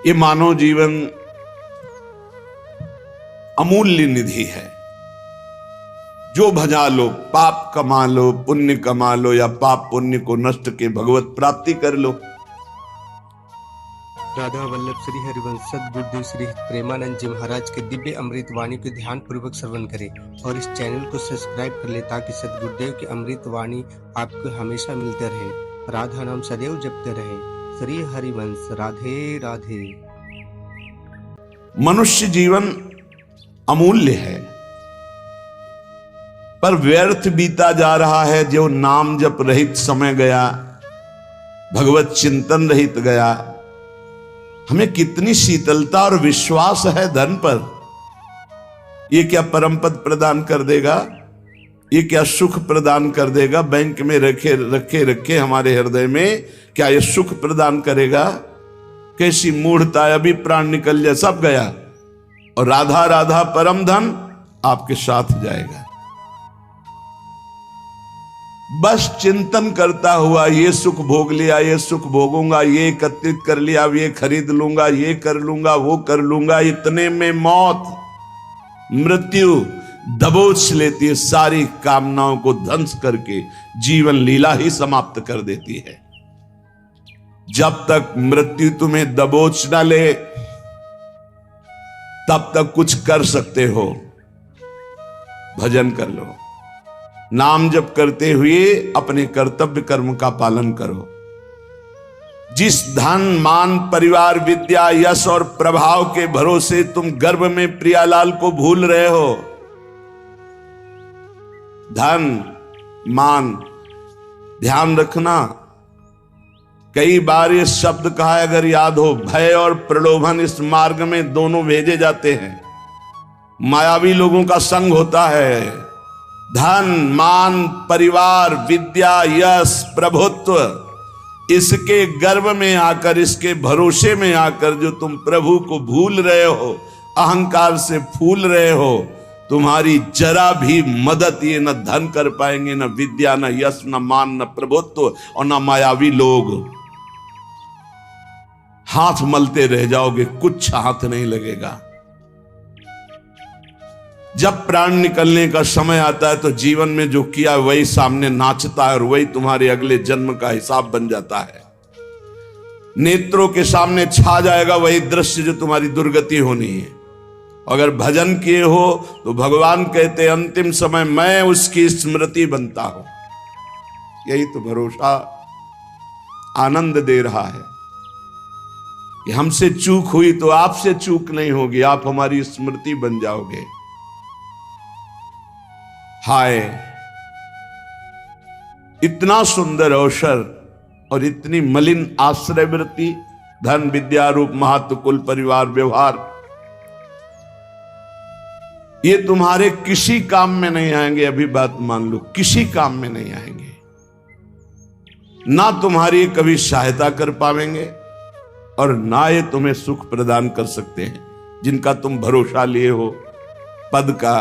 ये मानव जीवन अमूल्य निधि है। जो भजा लो, पाप कमा लो, पुण्य कमा लो, या पाप पुण्य को नष्ट के भगवत प्राप्ति कर लो। राधा वल्लभ श्री हरिवंश सद्गुरुदेव श्री प्रेमानंद जी महाराज के दिव्य अमृत वाणी को ध्यान पूर्वक श्रवण करें और इस चैनल को सब्सक्राइब कर ले ताकि सद्गुरुदेव की अमृत वाणी आपको हमेशा मिलते रहे। राधा नाम सदैव जपते रहे। श्री हरिवंश। राधे राधे। मनुष्य जीवन अमूल्य है, पर व्यर्थ बीता जा रहा है। जो नाम जप रहित समय गया, भगवत चिंतन रहित गया। हमें कितनी शीतलता और विश्वास है धन पर। ये क्या परम पद प्रदान कर देगा? ये क्या सुख प्रदान कर देगा? बैंक में रखे रखे रखे हमारे हृदय में क्या ये सुख प्रदान करेगा? कैसी मूढ़ता है। अभी प्राण निकल जाए सब गया, और राधा राधा परम धन आपके साथ जाएगा। बस चिंतन करता हुआ ये सुख भोग लिया, ये सुख भोगूंगा, ये एकत्रित कर लिया, ये खरीद लूंगा, ये कर लूंगा, वो कर लूंगा। इतने में मौत, मृत्यु दबोच लेती है, सारी कामनाओं को ध्वंस करके जीवन लीला ही समाप्त कर देती है। जब तक मृत्यु तुम्हें दबोच ना ले तब तक कुछ कर सकते हो। भजन कर लो, नाम जप करते हुए अपने कर्तव्य कर्म का पालन करो। जिस धन मान परिवार विद्या यश और प्रभाव के भरोसे तुम गर्भ में प्रियालाल को भूल रहे हो। धन मान, ध्यान रखना, कई बार ये शब्द कहा है, अगर याद हो, भय और प्रलोभन इस मार्ग में दोनों भेजे जाते हैं। मायावी लोगों का संग होता है। धन मान परिवार विद्या यश प्रभुत्व, इसके गर्भ में आकर, इसके भरोसे में आकर जो तुम प्रभु को भूल रहे हो, अहंकार से फूल रहे हो, तुम्हारी जरा भी मदद ये न धन कर पाएंगे, न विद्या, न यश, न मान, न प्रभुत्व, और न मायावी लोग। हाथ मलते रह जाओगे, कुछ हाथ नहीं लगेगा। जब प्राण निकलने का समय आता है तो जीवन में जो किया वही सामने नाचता है, और वही तुम्हारे अगले जन्म का हिसाब बन जाता है। नेत्रों के सामने छा जाएगा वही दृश्य जो तुम्हारी दुर्गति होनी है। अगर भजन किए हो तो भगवान कहते अंतिम समय मैं उसकी स्मृति बनता हूं। यही तो भरोसा आनंद दे रहा है कि हमसे चूक हुई तो आपसे चूक नहीं होगी, आप हमारी स्मृति बन जाओगे। हाय, इतना सुंदर अवसर और इतनी मलिन आश्रय वृत्ति, धन विद्या रूप महत्व कुल परिवार व्यवहार, ये तुम्हारे किसी काम में नहीं आएंगे। अभी बात मान लो, किसी काम में नहीं आएंगे। ना तुम्हारी कभी सहायता कर पाएंगे और ना ये तुम्हें सुख प्रदान कर सकते हैं जिनका तुम भरोसा लिए हो। पद का,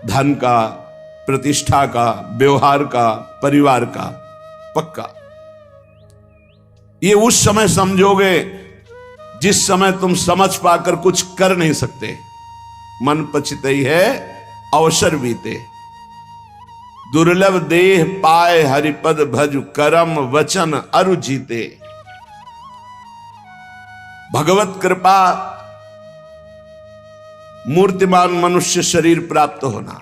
धन का, प्रतिष्ठा का, व्यवहार का, परिवार का। पक्का ये उस समय समझोगे जिस समय तुम समझ पाकर कुछ कर नहीं सकते। मन पछितई है अवसर बीते। दुर्लभ देह पाए हरिपद भज, करम वचन अरु जीते। भगवत कृपा मूर्तिमान मनुष्य शरीर प्राप्त होना।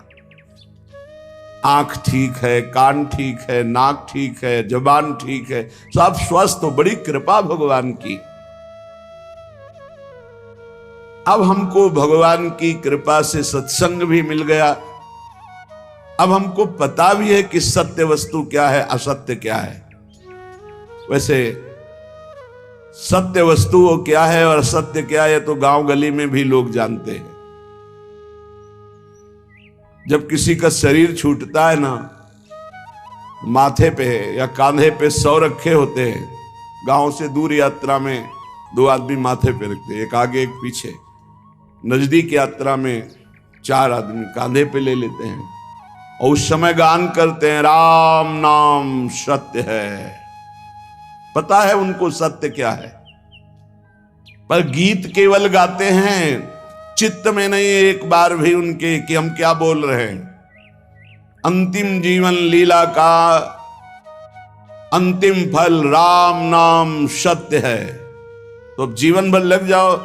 आंख ठीक है, कान ठीक है, नाक ठीक है, जुबान ठीक है, सब स्वस्थ हो, बड़ी कृपा भगवान की। अब हमको भगवान की कृपा से सत्संग भी मिल गया। अब हमको पता भी है कि सत्य वस्तु क्या है, असत्य क्या है। वैसे सत्य वस्तु वो क्या है और असत्य क्या है तो गांव गली में भी लोग जानते हैं। जब किसी का शरीर छूटता है ना, माथे पे या कांधे पे 100 रखे होते हैं। गांव से दूर यात्रा में 2 आदमी माथे पे रखते हैं, एक आगे एक पीछे। नजदीक यात्रा में 4 आदमी कांधे पे ले लेते हैं और उस समय गान करते हैं, राम नाम सत्य है। पता है उनको सत्य क्या है। पर गीत केवल गाते हैं, चित्त में नहीं एक बार भी उनके कि हम क्या बोल रहे हैं। अंतिम जीवन लीला का अंतिम फल राम नाम सत्य है। तो अब जीवन भर लग जाओ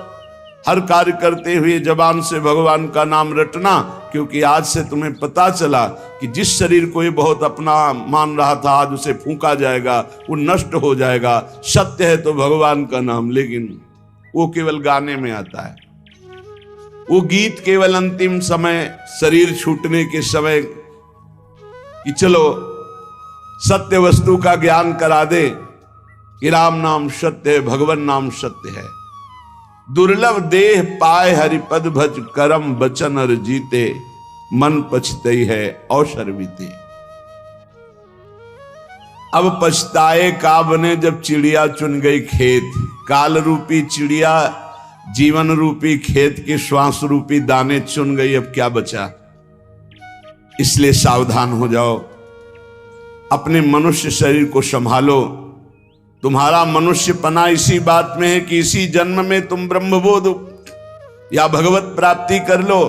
हर कार्य करते हुए जबान से भगवान का नाम रटना, क्योंकि आज से तुम्हें पता चला कि जिस शरीर को ये बहुत अपना मान रहा था आज उसे फूंका जाएगा, वो नष्ट हो जाएगा। सत्य है तो भगवान का नाम, लेकिन वो केवल गाने में आता है। वो गीत केवल अंतिम समय, शरीर छूटने के समय कि चलो सत्य वस्तु का ज्ञान करा दे कि राम नाम सत्य है, भगवान नाम सत्य है। दुर्लभ देह पाए हरिपद भज, करम बचन और जीते, मन पछतई है अवसर बीते। अब पछताए का बने जब चिड़िया चुन गई खेत। काल रूपी चिड़िया जीवन रूपी खेत के श्वास रूपी दाने चुन गई, अब क्या बचा। इसलिए सावधान हो जाओ, अपने मनुष्य शरीर को संभालो। तुम्हारा मनुष्यपना इसी बात में है कि इसी जन्म में तुम ब्रह्मबोध या भगवत प्राप्ति कर लो।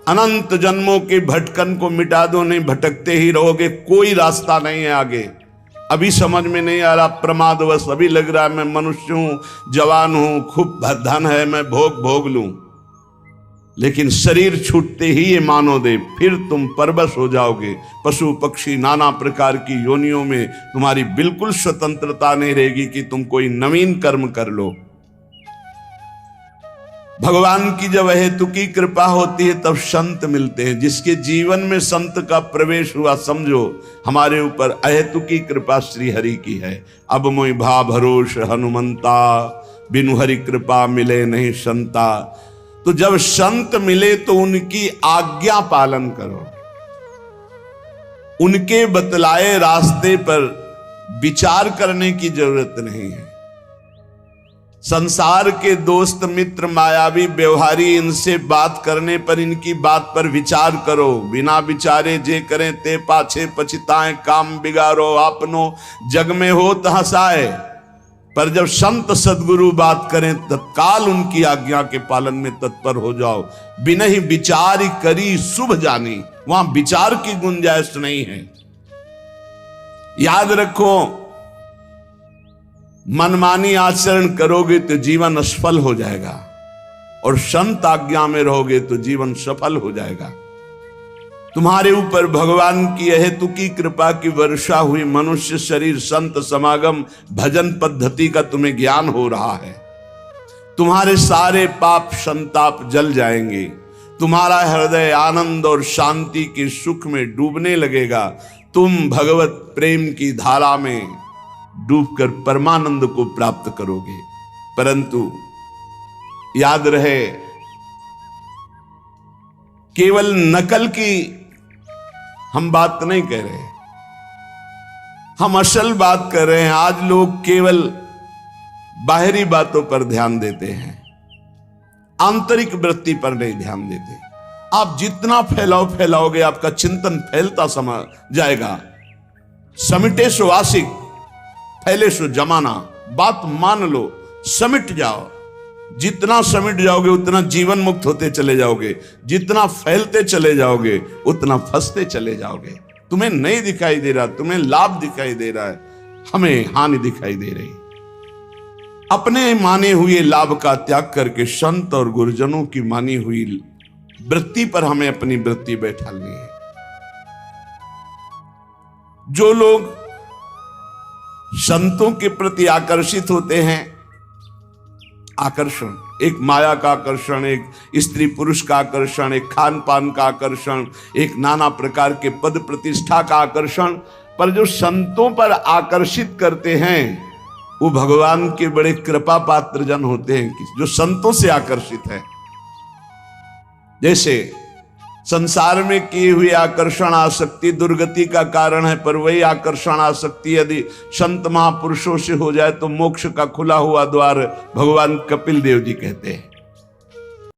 अनंत जन्मों के भटकन को मिटा दो, नहीं भटकते ही रहोगे, कोई रास्ता नहीं है आगे। अभी समझ में नहीं आ रहा, प्रमादवश अभी लग रहा है मैं मनुष्य हूं, जवान हूं, खूब धन है, मैं भोग लूं। लेकिन शरीर छूटते ही ये मानो दे, फिर तुम परवश हो जाओगे। पशु पक्षी नाना प्रकार की योनियों में तुम्हारी बिल्कुल स्वतंत्रता नहीं रहेगी कि तुम कोई नवीन कर्म कर लो। भगवान की जब अहेतुकी कृपा होती है तब संत मिलते हैं। जिसके जीवन में संत का प्रवेश हुआ, समझो हमारे ऊपर अहेतुकी कृपा श्री हरि की है। अब मोहि भा भरोस हनुमंता, बिनु हरि कृपा मिले नहीं संता। तो जब संत मिले तो उनकी आज्ञा पालन करो, उनके बतलाए रास्ते पर विचार करने की जरूरत नहीं है। संसार के दोस्त मित्र मायावी व्यवहारी, इनसे बात करने पर इनकी बात पर विचार करो। बिना विचारे जे करें ते पाछे पछताएं, काम बिगाड़ो आपनो जग में होत हंसाए। पर जब संत सदगुरु बात करें तत्काल उनकी आज्ञा के पालन में तत्पर हो जाओ। बिना ही विचार करी शुभ जानी, वहां विचार की गुंजाइश नहीं है। याद रखो, मनमानी आचरण करोगे तो जीवन असफल हो जाएगा, और संत आज्ञा में रहोगे तो जीवन सफल हो जाएगा। तुम्हारे ऊपर भगवान की अहेतुकी कृपा की वर्षा हुई। मनुष्य शरीर, संत समागम, भजन पद्धति का तुम्हें ज्ञान हो रहा है। तुम्हारे सारे पाप संताप जल जाएंगे। तुम्हारा हृदय आनंद और शांति के सुख में डूबने लगेगा। तुम भगवत प्रेम की धारा में डूबकर परमानंद को प्राप्त करोगे। परंतु याद रहे, केवल नकल की हम बात नहीं कह रहे, हम असल बात कर रहे हैं। आज लोग केवल बाहरी बातों पर ध्यान देते हैं, आंतरिक वृत्ति पर नहीं ध्यान देते। आप जितना फैलाओगे आपका चिंतन फैलता समा जाएगा। समिटे सो आशिक, फैले सो जमाना। बात मान लो, समिट जाओ। जितना समिट जाओगे उतना जीवन मुक्त होते चले जाओगे। जितना फैलते चले जाओगे उतना फंसते चले जाओगे। तुम्हें नहीं दिखाई दे रहा, तुम्हें लाभ दिखाई दे रहा है, हमें हानि दिखाई दे रही। अपने माने हुए लाभ का त्याग करके संत और गुरुजनों की मानी हुई वृत्ति पर हमें अपनी वृत्ति बैठानी है। जो लोग संतों के प्रति आकर्षित होते हैं, आकर्षण, एक माया का आकर्षण, एक स्त्री पुरुष का आकर्षण, एक खान पान का आकर्षण, एक नाना प्रकार के पद प्रतिष्ठा का आकर्षण, पर जो संतों पर आकर्षित करते हैं वो भगवान के बड़े कृपा पात्र जन होते हैं, जो संतों से आकर्षित है। जैसे संसार में किए हुए आकर्षण आसक्ति दुर्गति का कारण है, पर वही आकर्षण आसक्ति यदि संत महापुरुषों से हो जाए तो मोक्ष का खुला हुआ द्वार भगवान कपिल देव जी कहते हैं।